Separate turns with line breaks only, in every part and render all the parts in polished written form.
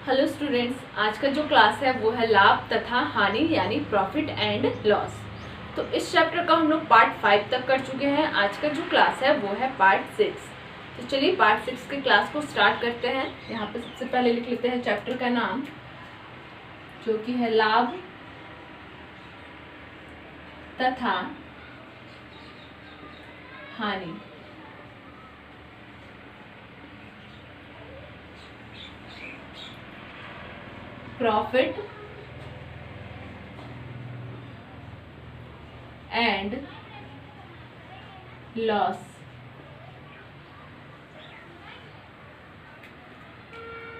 Hello students, आज का जो क्लास है वो है लाभ तथा हानि यानी प्रॉफिट एंड लॉस। तो इस चैप्टर का हम लोग पार्ट 5 तक कर चुके हैं। आज का जो क्लास है वो है पार्ट 6। तो चलिए पार्ट 6 के क्लास को स्टार्ट करते हैं। यहाँ पे सबसे पहले लिख लेते हैं चैप्टर का नाम, जो कि है लाभ तथा हानि। Profit and loss.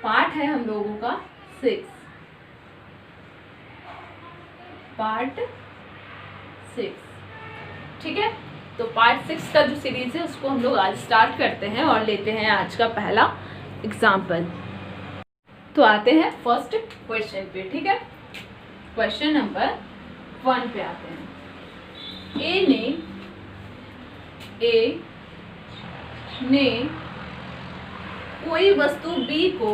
पार्ट है हम लोगों का 6, पार्ट 6। ठीक है, तो पार्ट 6 का जो सीरीज है उसको हम लोग आज स्टार्ट करते हैं और लेते हैं आज का पहला एग्जाम्पल। तो आते हैं फर्स्ट क्वेश्चन पे। ठीक है, क्वेश्चन नंबर 1 पे आते हैं। ए ने कोई वस्तु बी को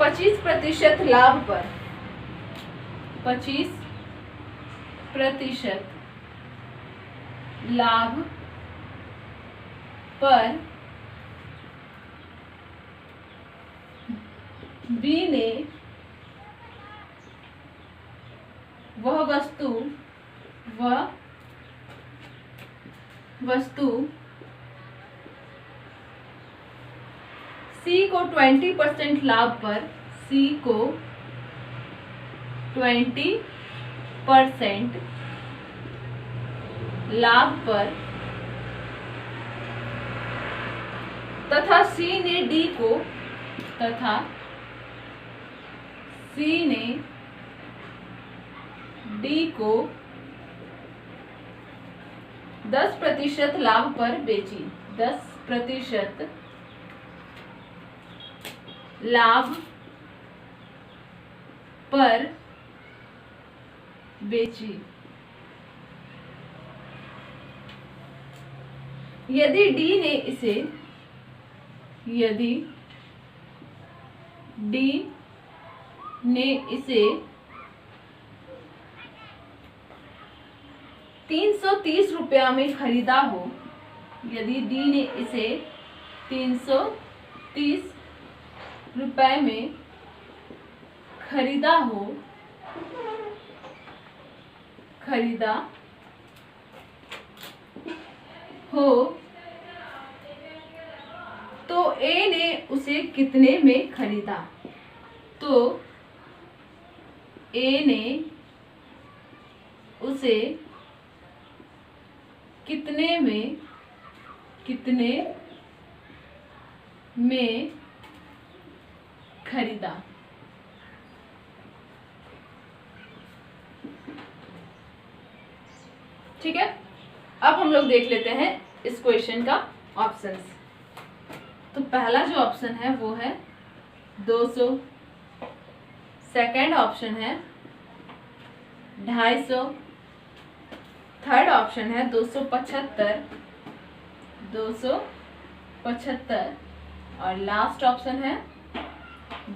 25% लाभ पर 25% लाभ पर बी ने वह वस्तु सी को 20% लाभ पर 20% लाभ पर तथा सी ने डी को 10% लाभ पर बेची। 10% लाभ पर बेची। यदि डी ने इसे 330 रुपया में खरीदा हो, यदि डी ने इसे 330 रुपए में खरीदा हो तो ए ने उसे कितने में खरीदा? तो ए ने उसे कितने में खरीदा? ठीक है, अब हम लोग देख लेते हैं इस क्वेश्चन का ऑप्शंस। तो पहला जो ऑप्शन है वो है 200, सेकंड ऑप्शन है 250, थर्ड ऑप्शन है 275 और लास्ट ऑप्शन है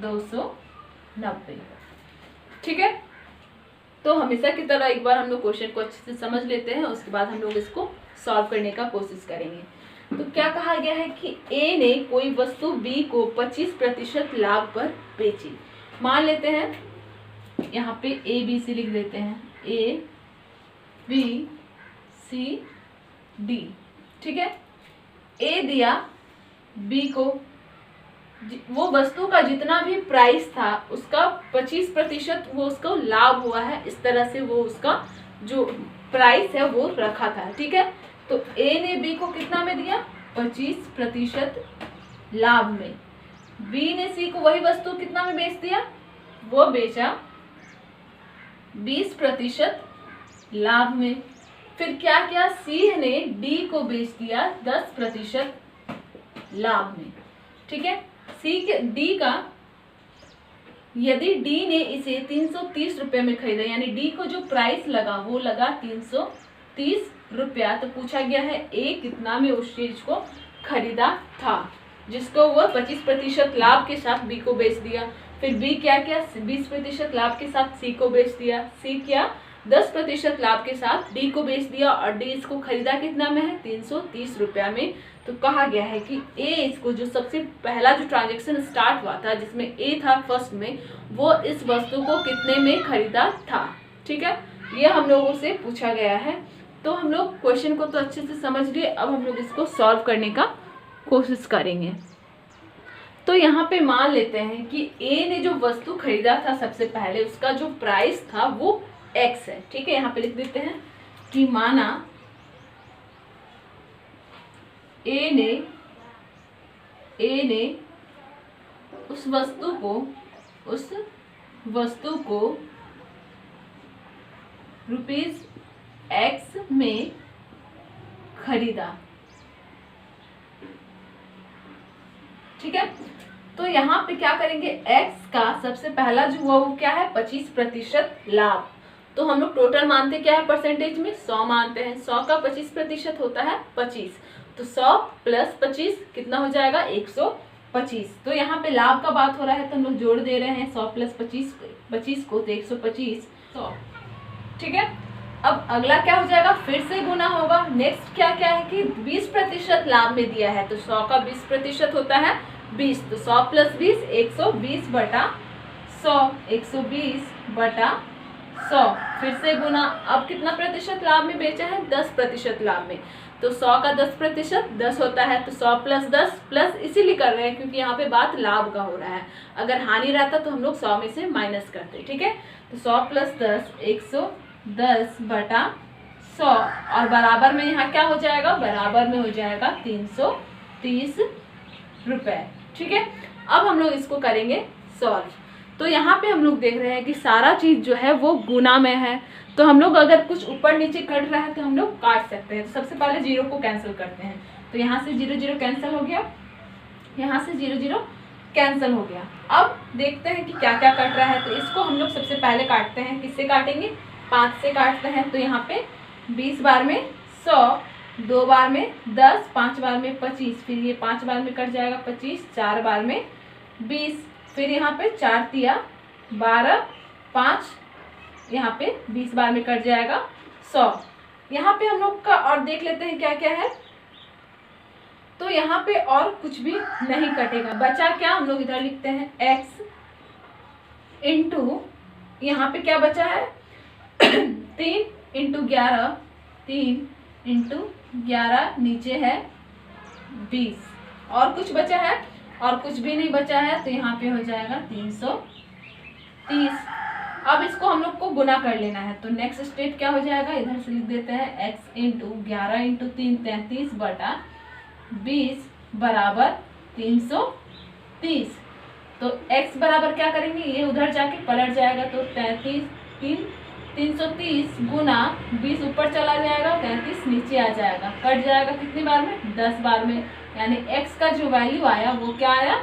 290। ठीक है, तो हमेशा की तरह एक बार हम लोग क्वेश्चन को अच्छे से समझ लेते हैं, उसके बाद हम लोग इसको सॉल्व करने का कोशिश करेंगे। तो क्या कहा गया है कि ए ने कोई वस्तु बी को 25% लाभ पर बेची। मान लेते हैं यहाँ पे ए बी सी लिख देते हैं, ए बी सी डी। ठीक है, ए दिया बी को, वो वस्तु का जितना भी प्राइस था उसका 25% वो उसको लाभ हुआ है। इस तरह से वो उसका जो प्राइस है वो रखा था। ठीक है, तो ए ने बी को कितना में दिया? 25% लाभ में। बी ने सी को वही वस्तु कितना में बेच दिया? वो बेचा 20% लाभ में। फिर क्या किया? सी ने डी को बेच दिया 10% लाभ में। ठीक है, डी का यदि डी ने इसे 330 रुपये में खरीदा, यानी डी को जो प्राइस लगा वो लगा 330 रुपया, तो पूछा गया है ए कितना में उस चीज को खरीदा था, जिसको वह 25% लाभ के साथ बी को बेच दिया। फिर बी क्या किया, 20% लाभ के साथ सी को बेच दिया। सी क्या, 10% लाभ के साथ डी को बेच दिया, और डी इसको खरीदा कितना में है, 330 रुपया में। तो कहा गया है कि ए इसको, जो सबसे पहला जो ट्रांजेक्शन स्टार्ट हुआ था जिसमें ए था फर्स्ट में, वो इस वस्तु को कितने में खरीदा था। ठीक है, ये हम लोगों से पूछा गया है। तो हम लोग क्वेश्चन को तो अच्छे से समझ लिए, अब हम लोग इसको सॉल्व करने का कोशिश करेंगे। तो यहाँ पे मान लेते हैं कि ए ने जो वस्तु खरीदा था सबसे पहले, उसका जो प्राइस था वो एक्स है। ठीक है, यहाँ पे लिख देते हैं कि माना ए ने उस वस्तु को रुपीज एक्स में खरीदा। ठीक है, तो यहाँ पे क्या करेंगे, एक्स का सबसे पहला जो हुआ वो क्या है, 25% लाभ। तो हम लोग टोटल मानते क्या है परसेंटेज में, 100 मानते हैं। 100 का 25% होता है 25, तो 100 प्लस 25 कितना हो जाएगा, 125। तो यहाँ पे लाभ का बात हो रहा है तो हम लोग जोड़ दे रहे हैं 100 प्लस 25 को, तो 125 100। ठीक है, अब अगला क्या हो जाएगा, फिर से गुना होगा। नेक्स्ट क्या क्या है कि 20% लाभ में दिया है, तो 100 का 20% होता है 20, तो 100 प्लस 20 120 बटा 100, 120 बटा 100। फिर से गुना, अब कितना प्रतिशत लाभ में बेचा है, 10% लाभ में, तो 100 का 10% 10 होता है, तो 100 प्लस 10 प्लस इसीलिए कर रहे हैं क्योंकि यहाँ पे बात लाभ का हो रहा है। अगर हानि रहता तो हम लोग 100 में से माइनस करते। ठीक है, तो 100 प्लस 10 110 बटा 100, और बराबर में यहाँ क्या हो जाएगा, बराबर में हो जाएगा 330 रुपए। ठीक है, अब हम लोग इसको करेंगे सॉल्व। तो यहाँ पे हम लोग देख रहे हैं कि सारा चीज जो है वो गुना में है, तो हम लोग अगर कुछ ऊपर नीचे कट रहा है तो हम लोग काट सकते हैं। तो सबसे पहले 0 को कैंसिल करते हैं, तो यहाँ से 0 0 कैंसिल हो गया, यहाँ से 0 0 कैंसिल हो गया। अब देखते हैं कि क्या क्या कट रहा है, तो इसको हम लोग सबसे पहले काटते हैं। किससे काटेंगे, 5 से काटते हैं। तो यहाँ पे 20 बार में 100, 2 बार में 10, 5 बार में 25, फिर ये 5 बार में कट जाएगा 25, 4 बार में 20, फिर यहाँ पे 4 तिया 12, 5 यहाँ पे 20 बार में कट जाएगा 100। यहाँ पे हम लोग का और देख लेते हैं क्या क्या है, तो यहाँ पे और कुछ भी नहीं कटेगा। बचा क्या, हम लोग इधर लिखते हैं x इंटू, यहाँ पे क्या बचा है 3 इंटू 11, 3 इंटू 11, नीचे है 20, और कुछ बचा है, और कुछ भी नहीं बचा है, तो यहाँ पे हो जाएगा 330। अब इसको हम लोग को गुना कर लेना है, तो नेक्स्ट स्टेप क्या हो जाएगा, इधर से लिख देते हैं x इंटू 11 इंटू 3 33 बटा 20 बराबर 330। तो x बराबर क्या करेंगे, ये उधर जाके पलट जाएगा, तो 330 गुना 20 ऊपर चला जाएगा, 33 नीचे आ जाएगा, कट जाएगा कितनी बार में, 10 बार में, यानी x का जो वैल्यू आया वो क्या आया,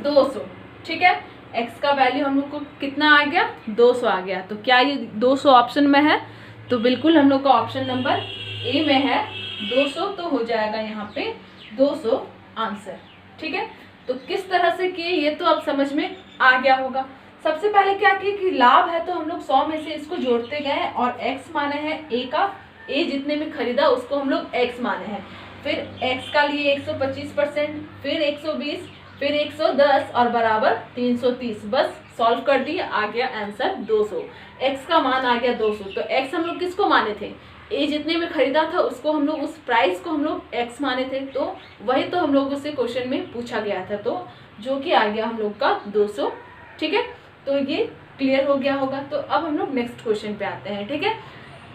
200। ठीक है, x का वैल्यू हम लोग को कितना आ गया, 200 आ गया। तो क्या ये 200 ऑप्शन में है, तो बिल्कुल हम लोग का ऑप्शन नंबर ए में है 200, तो हो जाएगा यहाँ पे 200 आंसर। ठीक है, तो किस तरह से किए ये तो अब समझ में आ गया होगा। सबसे पहले क्या किए कि लाभ है तो हम लोग 100 में से इसको जोड़ते गए, और x माने हैं a का, a जितने में खरीदा उसको हम लोग x माने हैं, फिर x का लिए 125%, फिर 120, फिर 110 और बराबर 330। बस सॉल्व कर दिए, आ गया आंसर 200। x का मान आ गया 200, तो x हम लोग किसको माने थे, a जितने में खरीदा था उसको हम लोग, उस प्राइस को हम लोग x माने थे, तो वही तो हम लोग उससे क्वेश्चन में पूछा गया था, तो जो कि आ गया हम लोग का 200। ठीक है, तो ये क्लियर हो गया होगा। तो अब हम लोग नेक्स्ट क्वेश्चन पे आते हैं। ठीक है,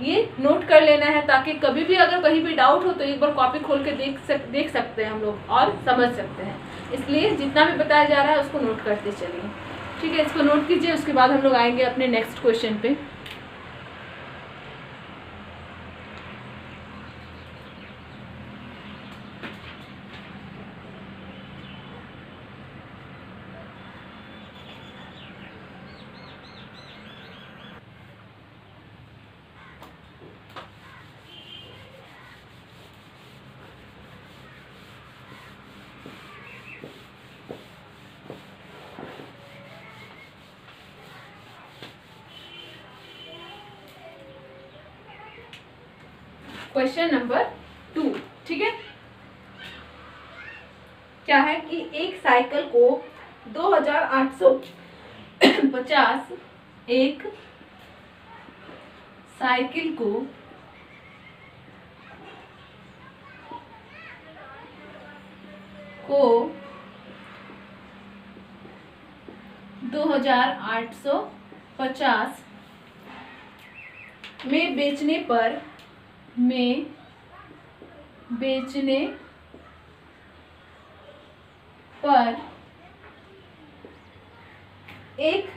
ये नोट कर लेना है ताकि कभी भी अगर कहीं भी डाउट हो तो एक बार कॉपी खोल के देख सकते हैं हम लोग और समझ सकते हैं, इसलिए जितना भी बताया जा रहा है उसको नोट करते चलिए। ठीक है, इसको नोट कीजिए, उसके बाद हम लोग आएंगे अपने नेक्स्ट क्वेश्चन पे। क्वेश्चन नंबर 2, ठीक है। क्या है कि एक साइकिल को 2850 एक साइकिल को 2850 में बेचने पर एक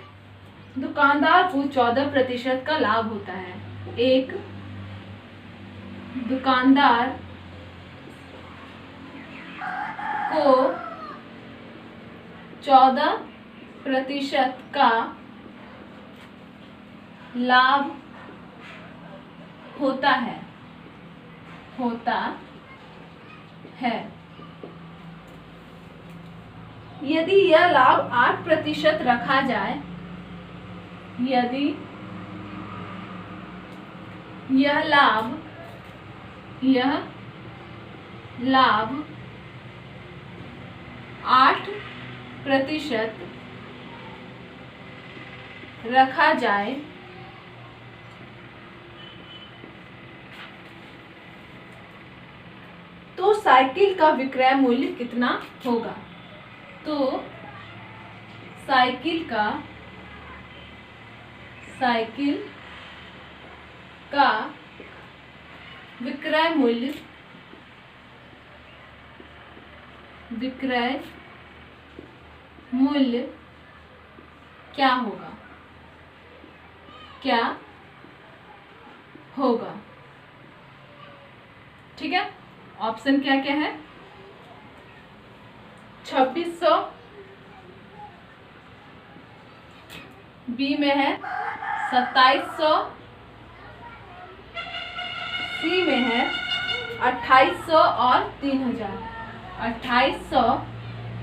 दुकानदार को 14% का लाभ होता है। एक दुकानदार को 14% का लाभ होता है यदि यह लाभ 8% रखा जाए, यदि यह लाभ 8% रखा जाए तो साइकिल का विक्रय मूल्य कितना होगा? तो साइकिल का विक्रय मूल्य क्या होगा? ठीक है, ऑप्शन क्या क्या है? 2600, बी में है 2700, सी में है 2800 और 3000, 2800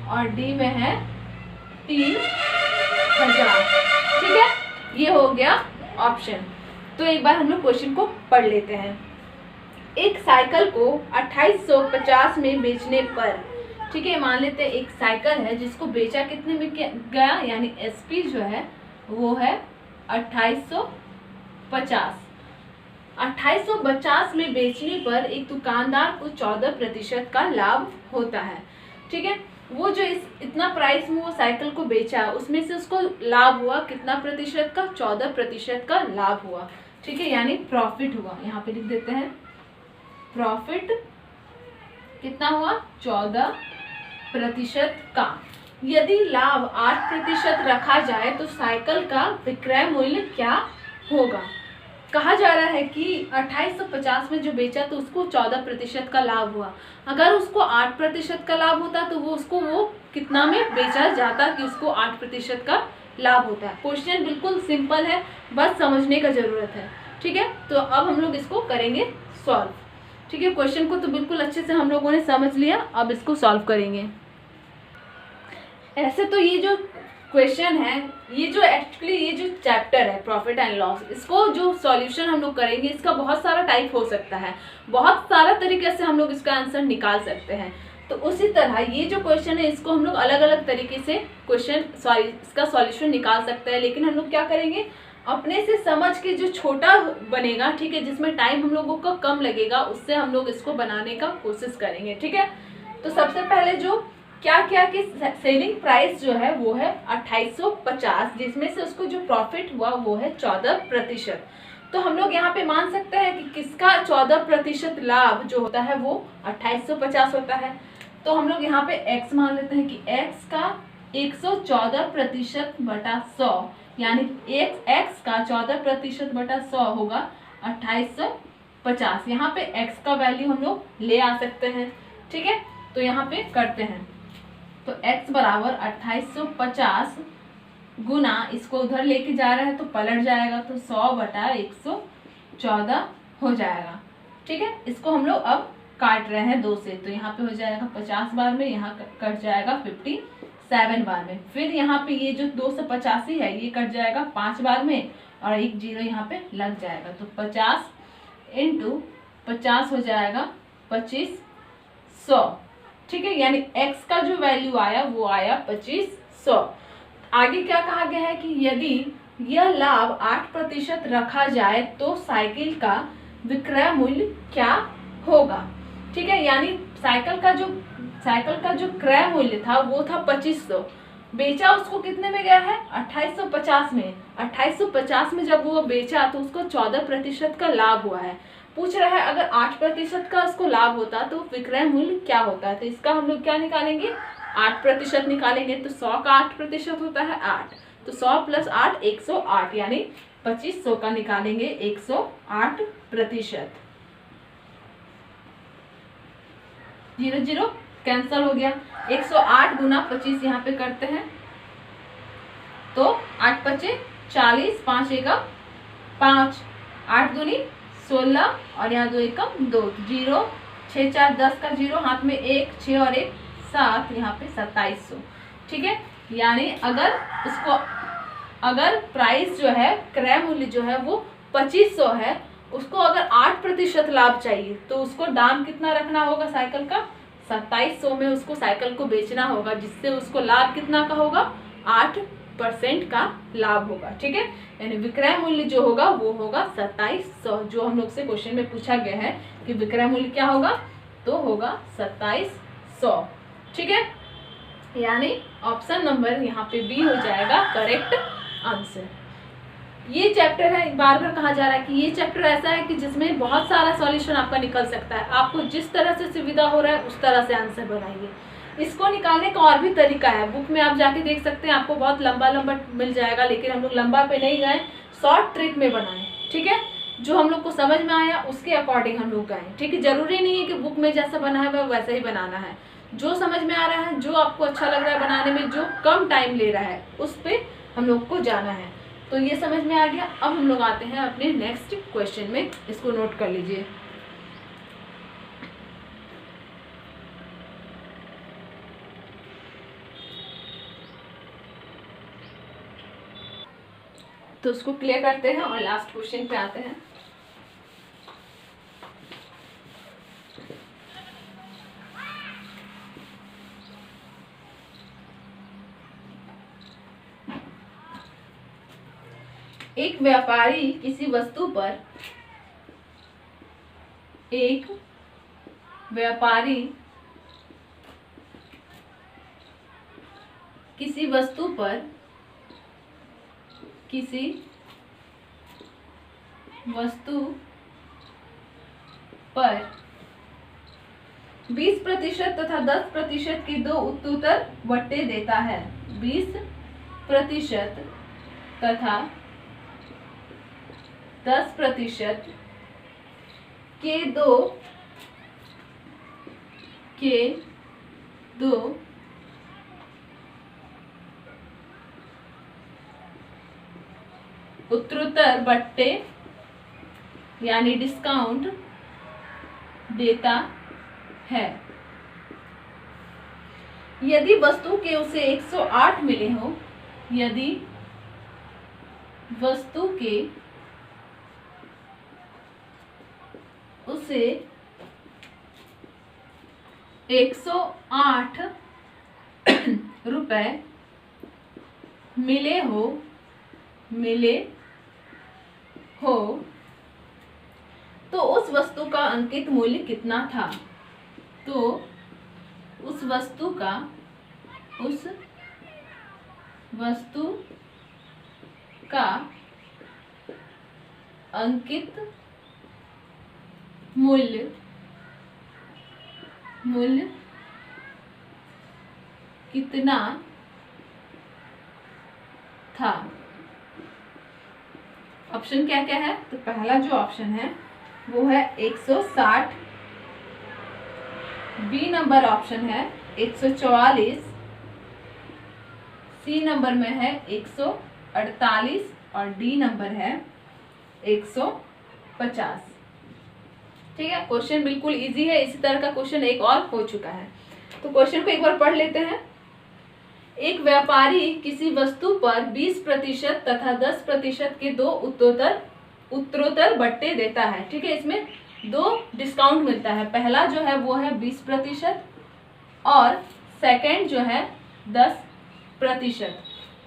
और डी में है 3000। ठीक है, ये हो गया ऑप्शन। तो एक बार हम लोग क्वेश्चन को पढ़ लेते हैं। एक साइकिल को 2850 में बेचने पर, ठीक है, मान लेते हैं एक साइकिल है जिसको बेचा कितने में गया, यानी एसपी जो है वो है 2850। 2850 में बेचने पर एक दुकानदार को 14% का लाभ होता है। ठीक है, वो जो इतना प्राइस में वो साइकिल को बेचा उसमें से उसको लाभ हुआ कितना प्रतिशत का? 14% का लाभ हुआ। ठीक है, यानी प्रॉफिट हुआ। यहाँ पे लिख देते हैं प्रॉफिट कितना हुआ? 14% का। यदि लाभ 8% रखा जाए तो साइकिल का विक्रय मूल्य क्या होगा? कहा जा रहा है कि 2850 में जो बेचा तो उसको 14% का लाभ हुआ। अगर उसको 8% का लाभ होता तो वो कितना में बेचा जाता कि उसको 8% का लाभ होता है। क्वेश्चन बिल्कुल सिंपल है, बस समझने का जरूरत है। ठीक है, तो अब हम लोग इसको करेंगे सॉल्व। ठीक है, क्वेश्चन को तो बिल्कुल अच्छे से हम लोगों ने समझ लिया, अब इसको सॉल्व करेंगे। ऐसे तो ये जो क्वेश्चन है, ये जो चैप्टर है प्रॉफिट एंड लॉस, इसको जो सॉल्यूशन हम लोग करेंगे इसका बहुत सारा टाइप हो सकता है, बहुत सारा तरीके से हम लोग इसका आंसर निकाल सकते हैं। तो उसी तरह ये जो क्वेश्चन है इसको हम लोग अलग अलग तरीके से इसका सॉल्यूशन निकाल सकते हैं। लेकिन हम लोग क्या करेंगे, अपने से समझ के जो छोटा बनेगा, ठीक है, जिसमें टाइम हम लोगों को कम लगेगा, उससे हम लोग इसको बनाने का कोशिश करेंगे। ठीक है, तो सबसे पहले जो क्या कि सेलिंग प्राइस जो है वो है 2850, जिसमें से उसको जो प्रॉफिट हुआ वो है 14%। तो हम लोग यहाँ पे मान सकते हैं कि किसका 14% लाभ जो होता है वो 2850 होता है। तो हम लोग यहाँ पे x मान लेते हैं कि x का 114% बटा 100, यानी x का 14% बटा 100 होगा 2850। यहाँ पे x का वैल्यू हम लोग ले आ सकते हैं। ठीक है, तो यहाँ पे करते हैं, तो x बराबर 2850 गुना, इसको उधर लेके जा रहा है तो पलट जाएगा, तो 100 बटा 114 हो जाएगा। ठीक है, इसको हम लोग अब काट रहे हैं 2 से, तो यहाँ पे हो जाएगा 50 बार में, यहाँ कट जाएगा 57 बार में। फिर यहाँ पे ये जो 285 है ये कट जाएगा 5 बार में, और एक जीरो यहाँ पे लग जाएगा, तो 50 × 50 हो जाएगा 2500। ठीक है, यानी x का जो वैल्यू आया वो आया 2500। आगे क्या कहा गया है कि यदि यह लाभ 8% रखा जाए तो साइकिल का विक्रय मूल्य क्या होगा। ठीक है, यानी साइकिल का जो क्रय मूल्य था वो था 2500, बेचा उसको कितने में गया है 2850 में। 2850 में जब वो बेचा तो उसको 14% का लाभ हुआ है। पूछ रहा है अगर 8% का उसको लाभ होता तो विक्रय मूल्य क्या होता है। तो इसका हम लोग क्या निकालेंगे, 8% निकालेंगे। तो 100 का 8% होता है 8, तो 100 प्लस 8 108, यानी 2500 का निकालेंगे 108%। 0 0 कैंसल हो गया। 108 गुना 25 यहाँ पे करते हैं तो 8 पचे 40, 5 एकम 5, 8 दूनी 16 और यहाँ 2 एकम 2, 0 6 4 10 का 0, हाथ में 1 6 और 1 7, यहाँ पे 2700। ठीक है, यानी अगर प्राइस जो है क्रय मूल्य जो है वो 2500 है, उसको अगर 8% लाभ चाहिए तो उसको दाम कितना रखना होगा साइकिल का, 2700 में उसको साइकिल को बेचना होगा, जिससे उसको लाभ कितना का होगा 8% का लाभ होगा। ठीक है, यानी विक्रय मूल्य जो होगा वो होगा 2700, जो हम लोग से क्वेश्चन में पूछा गया है कि विक्रय मूल्य क्या होगा, तो होगा 2700। ठीक है, यानी ऑप्शन नंबर यहाँ पे बी हो जाएगा करेक्ट आंसर। ये चैप्टर है, बार बार कहा जा रहा है कि ये चैप्टर ऐसा है कि जिसमें बहुत सारा सॉल्यूशन आपका निकल सकता है। आपको जिस तरह से सुविधा हो रहा है उस तरह से आंसर बनाइए। इसको निकालने का और भी तरीका है, बुक में आप जाके देख सकते हैं, आपको बहुत लंबा लंबा मिल जाएगा, लेकिन हम लोग लंबा पे नहीं गए, शॉर्ट ट्रिक में बनाए। ठीक है, जो हम लोग को समझ में आया उसके अकॉर्डिंग हम लोग गए। ठीक है, जरूरी नहीं है कि बुक में जैसा बना है वैसा ही बनाना है। जो समझ में आ रहा है, जो आपको अच्छा लग रहा है बनाने में, जो कम टाइम ले रहा है, उस पर हम लोग को जाना है। तो ये समझ में आ गया। अब हम लोग आते हैं अपने नेक्स्ट क्वेश्चन में, इसको नोट कर लीजिए। तो उसको क्लियर करते हैं और लास्ट क्वेश्चन पे आते हैं। एक व्यापारी किसी वस्तु पर किसी वस्तु पर 20% तथा 10% के दो उत्तरोत्तर बट्टे देता है। 20% तथा 10% के दो उत्तरोत्तर बट्टे यानी डिस्काउंट देता है। यदि वस्तु के उसे 108 मिले हो, यदि वस्तु के उसे 108 रुपए मिले हो तो उस वस्तु का अंकित मूल्य कितना था। तो उस वस्तु का अंकित मूल्य कितना था। ऑप्शन क्या क्या है, तो पहला जो ऑप्शन है वो है 160, बी नंबर ऑप्शन है 144, सी नंबर में है 148 और डी नंबर है 150। ठीक है, क्वेश्चन बिल्कुल इजी है। इसी तरह का क्वेश्चन एक और हो चुका है, तो क्वेश्चन को एक बार पढ़ लेते हैं। एक व्यापारी किसी वस्तु पर 20% तथा 10% के दो उत्तरोत्तर बट्टे देता है। ठीक है, इसमें दो डिस्काउंट मिलता है। पहला जो है वो है 20% और सेकंड जो है 10%।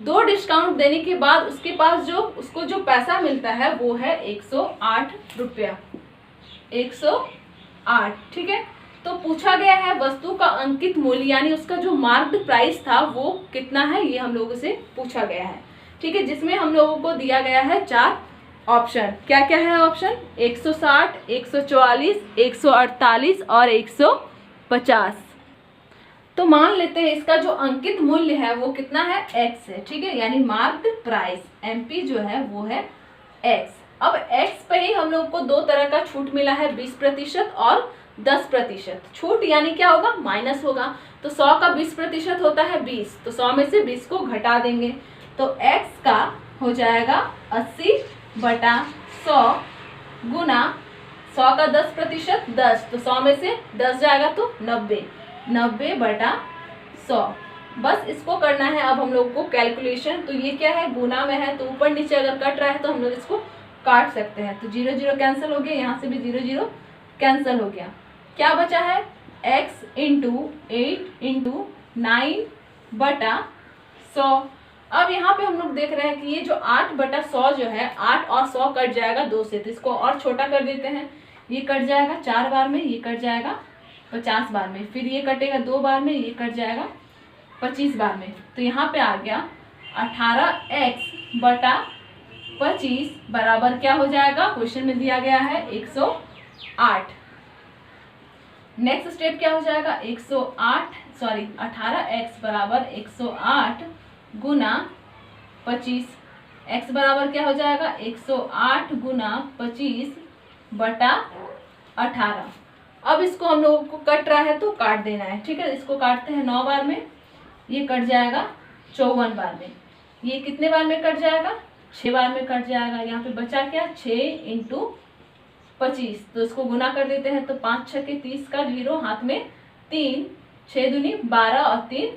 दो डिस्काउंट देने के बाद उसके पास उसको जो पैसा मिलता है वो है 108 रुपया, 108। ठीक है, तो पूछा गया है वस्तु का अंकित मूल्य यानी उसका जो मार्क्ड प्राइस था वो कितना है, ये हम लोगों से पूछा गया है। ठीक है, जिसमें हम लोगों को दिया गया है 4 ऑप्शन। क्या क्या है ऑप्शन? 160, 144, 148 और 150। तो मान लेते हैं इसका जो अंकित मूल्य है वो कितना है, x है। ठीक है, यानी मार्क्ड प्राइस MP जो है वो है x। अब x पे ही हम लोग को दो तरह का छूट मिला है, 20% और 10%। छूट यानी क्या होगा, माइनस होगा। तो 100 का 20% होता है 20, तो 100 में से 20 को घटा देंगे तो x का हो जाएगा 80/100 गुना 100 का 10% 10, तो 100 में से 10 जाएगा तो 90/100। बस इसको करना है अब हम लोग को कैलकुलेशन। तो ये क्या है, गुना में है तो ऊपर नीचे अगर कट रहा है तो हम लोग इसको काट सकते हैं। तो 0 0 कैंसिल हो गया, यहाँ से भी 0 0 कैंसिल हो गया। क्या बचा है, x × 8 × 9/100। अब यहाँ पे हम लोग देख रहे हैं कि ये जो 8/100 जो है, 8 और 100 कट जाएगा 2 से, तो इसको और छोटा कर देते हैं। ये कट जाएगा 4 बार में, ये कट जाएगा 50 बार में, फिर ये कटेगा 2 बार में, ये कट जाएगा 25 बार में। तो यहाँ पे आ गया 18x/25 बराबर क्या हो जाएगा, क्वेश्चन में दिया गया है 108। नेक्स्ट स्टेप क्या हो जाएगा, 18x बराबर 108 गुना 25। x बराबर क्या हो जाएगा, 108 गुना 25/18। अब इसको हम लोगों को कट रहा है तो काट देना है। ठीक है, इसको काटते हैं 9 बार में, ये कट जाएगा 54 बार में। ये कितने बार में कट जाएगा, 6 बार में कट जाएगा। यहाँ पे बचा क्या, 6 × 25, तो इसको गुना कर देते हैं। तो 5 6 के 30 का 0, हाथ में 3, 6 दूनी 12 और 3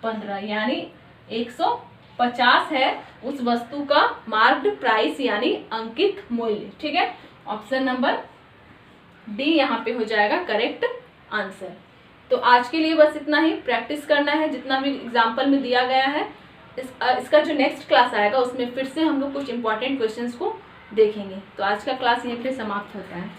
15, यानी 150 है उस वस्तु का मार्क्ड प्राइस यानी अंकित मूल्य। ठीक है, ऑप्शन नंबर डी यहाँ पे हो जाएगा करेक्ट आंसर। तो आज के लिए बस इतना ही, प्रैक्टिस करना है जितना भी एग्जाम्पल में दिया गया है। इसका जो नेक्स्ट क्लास आएगा उसमें फिर से हम लोग कुछ इंपॉर्टेंट क्वेश्चंस को देखेंगे। तो आज का क्लास यहीं पे समाप्त होता है।